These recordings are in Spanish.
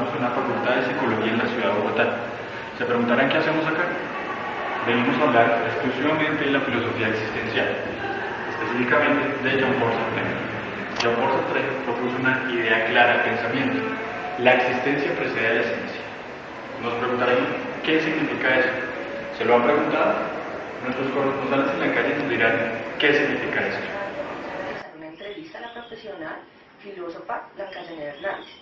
Estamos en la Facultad de Psicología en la ciudad de Bogotá. Se preguntarán qué hacemos acá. Venimos a hablar exclusivamente de la filosofía existencial, específicamente de Jean-Paul Sartre. Jean-Paul Sartre propuso una idea clara de pensamiento: la existencia precede a la esencia. Nos preguntarán qué significa eso. ¿Se lo han preguntado? Nuestros corresponsales en la calle nos dirán qué significa esto. Una entrevista a la profesional filósofa Blanca Hernández.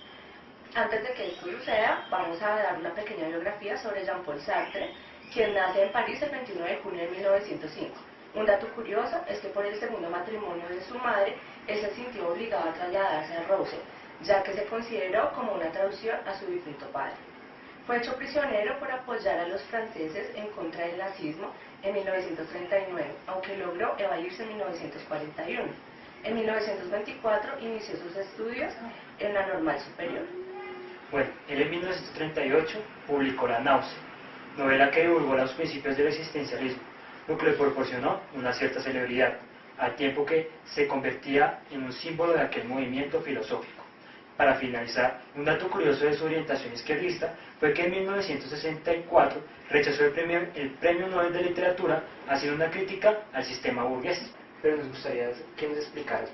Antes de que esto suceda, vamos a dar una pequeña biografía sobre Jean-Paul Sartre, quien nace en París el 21 de junio de 1905. Un dato curioso es que por el segundo matrimonio de su madre, él se sintió obligado a trasladarse a Rousseau, ya que se consideró como una traducción a su difunto padre. Fue hecho prisionero por apoyar a los franceses en contra del nazismo en 1939, aunque logró evadirse en 1941. En 1924 inició sus estudios en la Normal Superior. Bueno, él en 1938 publicó La náusea, novela que divulgó los principios del existencialismo, lo que le proporcionó una cierta celebridad, al tiempo que se convertía en un símbolo de aquel movimiento filosófico. Para finalizar, un dato curioso de su orientación izquierdista fue que en 1964 rechazó el premio Nobel de Literatura, haciendo una crítica al sistema burgués. Pero nos gustaría que nos explicaras,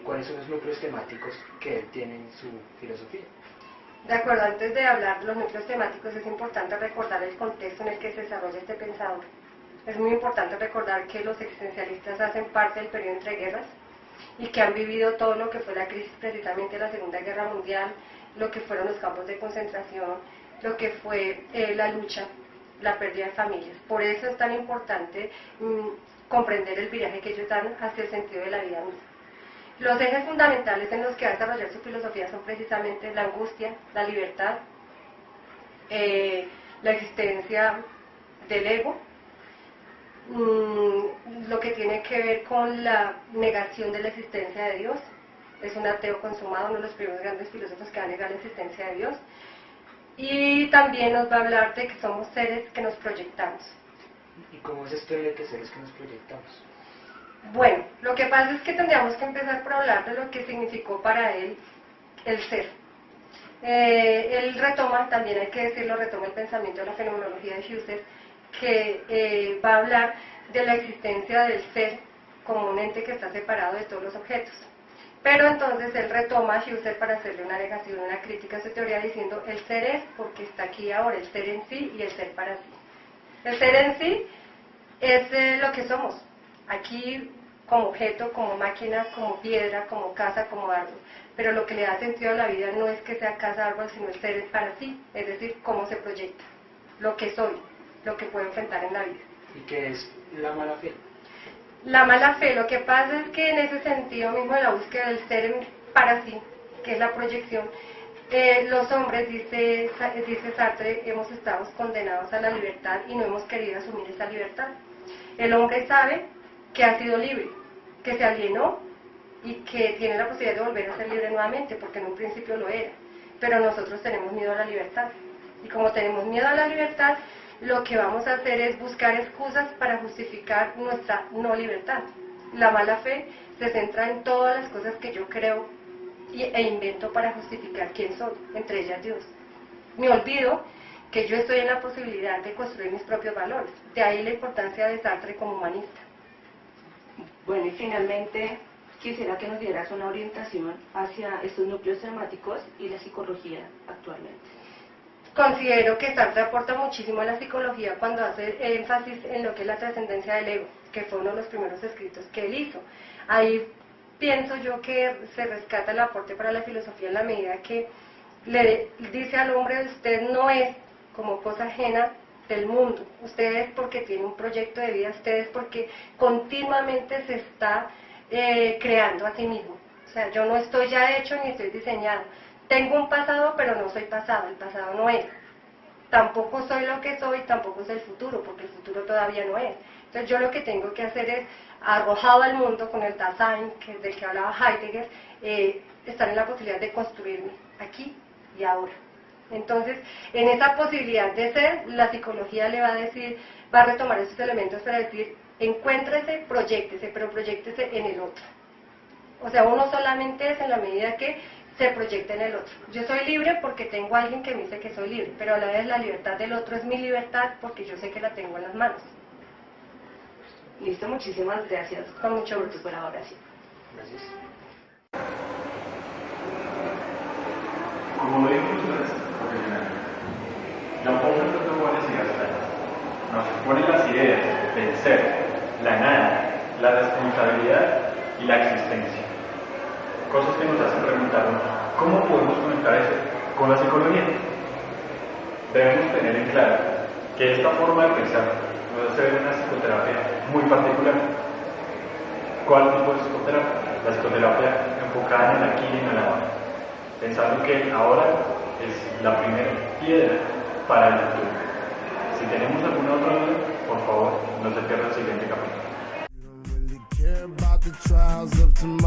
cuáles son los núcleos temáticos que él tiene en su filosofía. De acuerdo, antes de hablar de los núcleos temáticos es importante recordar el contexto en el que se desarrolla este pensador. Es muy importante recordar que los existencialistas hacen parte del periodo entre guerras y que han vivido todo lo que fue la crisis precisamente de la Segunda Guerra Mundial, lo que fueron los campos de concentración, lo que fue la lucha, la pérdida de familias. Por eso es tan importante comprender el viaje que ellos dan hacia el sentido de la vida misma. Los ejes fundamentales en los que va a desarrollar su filosofía son precisamente la angustia, la libertad, la existencia del ego, lo que tiene que ver con la negación de la existencia de Dios. Es un ateo consumado, uno de los primeros grandes filósofos que va a negar la existencia de Dios. Y también nos va a hablar de que somos seres que nos proyectamos. ¿Y cómo es esto de que seres que nos proyectamos? Bueno, lo que pasa es que tendríamos que empezar por hablar de lo que significó para él el ser. Él retoma, también hay que decirlo, retoma el pensamiento de la fenomenología de Husserl, que va a hablar de la existencia del ser como un ente que está separado de todos los objetos. Pero entonces él retoma a Husserl para hacerle una negación, una crítica a su teoría, diciendo el ser es porque está aquí ahora, el ser en sí y el ser para sí. El ser en sí es lo que somos, aquí como objeto, como máquina, como piedra, como casa, como árbol. Pero lo que le da sentido a la vida no es que sea casa, árbol, sino el ser es para sí, es decir, cómo se proyecta, lo que soy, lo que puedo enfrentar en la vida. ¿Y qué es la mala fe? La mala fe, lo que pasa es que en ese sentido mismo de la búsqueda del ser para sí, que es la proyección, los hombres, dice Sartre, hemos estado condenados a la libertad y no hemos querido asumir esa libertad. El hombre sabe que ha sido libre, que se alienó y que tiene la posibilidad de volver a ser libre nuevamente, porque en un principio lo era. Pero nosotros tenemos miedo a la libertad. Y como tenemos miedo a la libertad, lo que vamos a hacer es buscar excusas para justificar nuestra no libertad. La mala fe se centra en todas las cosas que yo creo e invento para justificar quién soy, entre ellas Dios. Me olvido que yo estoy en la posibilidad de construir mis propios valores. De ahí la importancia de Sartre como humanista. Bueno, y finalmente quisiera que nos dieras una orientación hacia estos núcleos temáticos y la psicología actualmente. Considero que Sartre aporta muchísimo a la psicología cuando hace énfasis en lo que es la trascendencia del ego, que fue uno de los primeros escritos que él hizo. Ahí pienso yo que se rescata el aporte para la filosofía en la medida que le dice al hombre: usted no es como cosa ajena del mundo, usted es porque tiene un proyecto de vida, usted es porque continuamente se está creando a sí mismo. O sea, yo no estoy ya hecho ni estoy diseñado. Tengo un pasado, pero no soy pasado, el pasado no es. Tampoco soy lo que soy, tampoco es el futuro, porque el futuro todavía no es. Entonces yo lo que tengo que hacer es, arrojado al mundo con el Dasein, que es del que hablaba Heidegger, estar en la posibilidad de construirme aquí y ahora. Entonces, en esa posibilidad de ser, la psicología le va a decir, va a retomar esos elementos para decir, encuéntrese, proyéctese, pero proyéctese en el otro. O sea, uno solamente es en la medida que se proyecta en el otro. Yo soy libre porque tengo a alguien que me dice que soy libre, pero a la vez la libertad del otro es mi libertad porque yo sé que la tengo en las manos. Listo, muchísimas gracias Con mucho por gusto. tu colaboración. Gracias. Como lo dijo ustedes, profesionales, Jean-Paul Sartre tuvo necesidades claras. Nos expone las ideas del ser, la nada, la responsabilidad y la existencia. Cosas que nos hacen preguntarnos cómo podemos conectar eso con la psicología. Debemos tener en claro que esta forma de pensar nos hace ver una psicoterapia muy particular. ¿Cuál tipo de psicoterapia? La psicoterapia enfocada en el aquí y en el ahora, pensando que ahora es la primera piedra para el futuro. Si tenemos alguna otra duda, por favor, no se pierda el siguiente capítulo. You don't really care about the trials of tomorrow.